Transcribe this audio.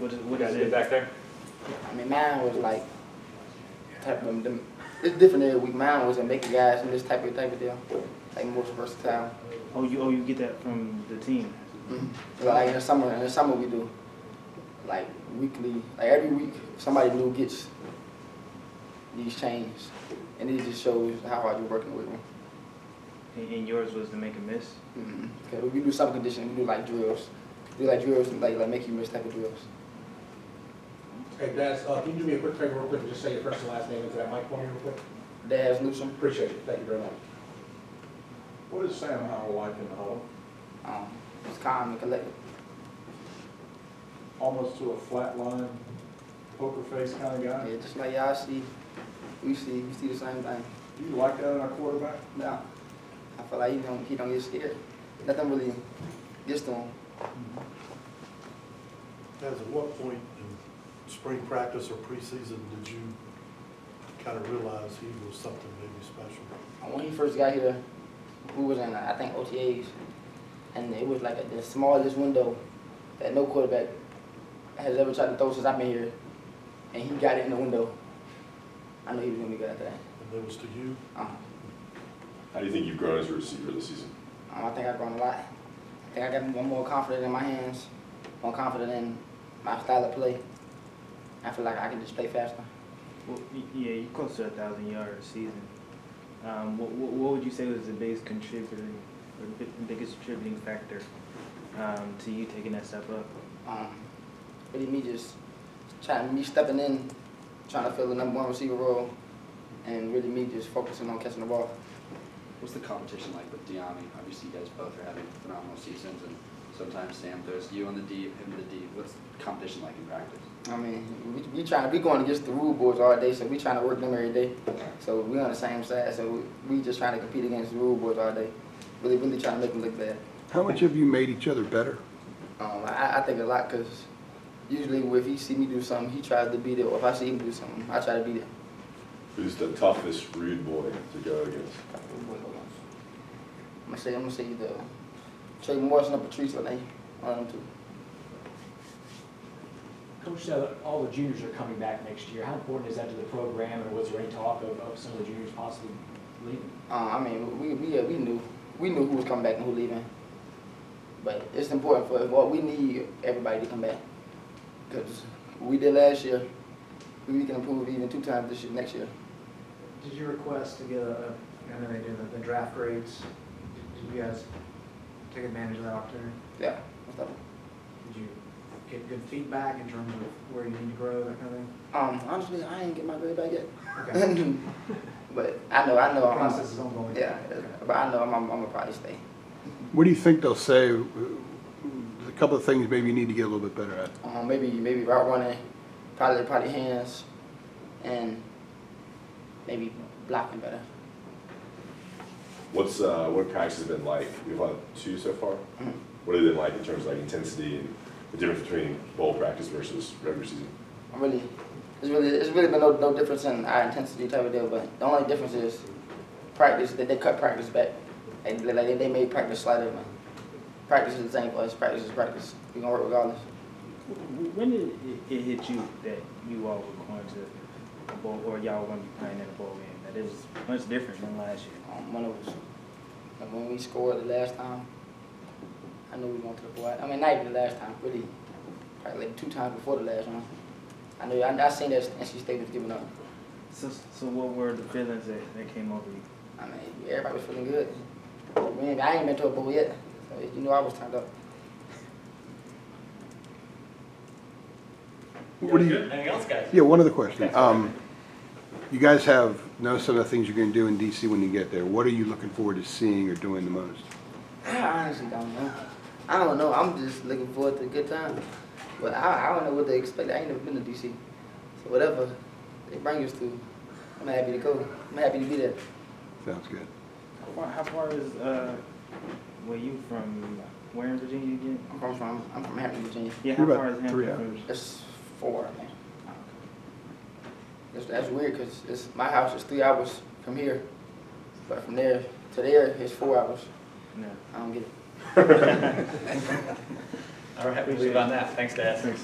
What is it back there? I mean, mine was like, type of them. It's different every week. Mine was a making guys and this type of deal, like most versatile. Oh, you get that from the team. Mm-hmm. Like in the summer we do like weekly, like every week somebody new gets these chains, and it just shows how hard you're working with them. And yours was to make a miss? Mm-hmm. Okay, we do some conditioning. We do like drills. We do like drills and like make you miss type of drills. Hey, Dazz, can you do me a quick favor real quick and just say your first and last name into that mic for me real quick? Dazz Newsome. Appreciate it. Thank you very much. What is Sam Howell like in the huddle? It's calm and collected. Almost to a flatline, poker face kind of guy? Yeah, just like y'all see, we see the same thing. Do you like that in our quarterback? No, I feel like he don't get scared. Nothing really gets to him. At what point in spring practice or preseason did you kind of realize he was something maybe special? When he first got here, we was in, I think, OTAs, and it was like the smallest window that no quarterback has ever tried to throw since I've been here, and he got it in the window. I knew he was going to be good at that. And it was to you? How do you think you've grown as a receiver this season? I think I've grown a lot. I think I got more confident in my hands, more confident in my style of play. I feel like I can just play faster. Well, yeah, you're close to 1,000 yards a season. What would you say was the biggest contributor, or the biggest contributing factor to you taking that step up? Really me just stepping in, trying to fill the #1 receiver role, and really me just focusing on catching the ball. What's the competition like with Deami? Obviously, you guys both are having phenomenal seasons, and sometimes Sam throws you on the deep, him the deep. What's the competition like in practice? I mean, we going against the rule boards all day, so we trying to work them every day. So we on the same side, so we just trying to compete against the rule boards all day. Really trying to make them look bad. How much have you made each other better? I think a lot, because usually if he see me do something, he tries to beat it, or if I see him do something, I try to beat it. Who's the toughest rude boy to go against? I'm gonna say the Trey Morrison or Patrice, or they, one of them two. Coach said all the juniors are coming back next year. How important is that to the program, and was there any talk of some of the juniors possibly leaving? I mean, we knew who was coming back and who leaving, but it's important we need everybody to come back, because we did last year. We can improve even 2 times this year, next year. Did you request to get I know they do the draft grades? Did you guys take advantage of that opportunity? Yeah, what's up? Did you get good feedback in terms of where you need to grow, that kind of thing? Honestly, I ain't get my grade back yet. Okay. But I know. The process is ongoing. Yeah, but I know I'm gonna probably stay. What do you think they'll say? A couple of things maybe you need to get a little bit better at. Maybe route running, probably hands, and maybe blocking better. What practice has been like? We've had 2 so far. Mm-hmm. What have they been like in terms of like intensity and the difference between bowl practice versus regular season? It's really been no difference in our intensity type of deal, but the only difference is practice, that they cut practice back. They made practice slighter, man. Practice is the same for us. Practice is practice. We're gonna work regardless. When did it hit you that you all were going to a bowl, or y'all were going to be playing in a bowl game, that it was much different than last year? When we scored the last time, I knew we were going to the bowl. I mean, not even the last time, really, probably like 2 times before the last one. I seen that NC State was giving up. So what were the feelings that came over you? I mean, everybody was feeling good. I ain't been to a bowl yet, so you know I was turned up. What do you? Anything else, guys? Yeah, one other question. You guys know some of the things you're going to do in DC when you get there. What are you looking forward to seeing or doing the most? I honestly don't know. I don't know. I'm just looking forward to a good time. But I don't know what they expect. I ain't never been to DC. So whatever they bring us to, I'm happy to go. I'm happy to be there. Sounds good. How far is where you from? Where in Virginia again? I'm from Hampton, Virginia. Yeah, how You're far is about 3 Hampton? hours. It's 4, I think. That's weird, because my house is 3 hours from here, but from there to there it's 4 hours. No. I don't get it. All right, we leave on that. Thanks, Dad. Thanks.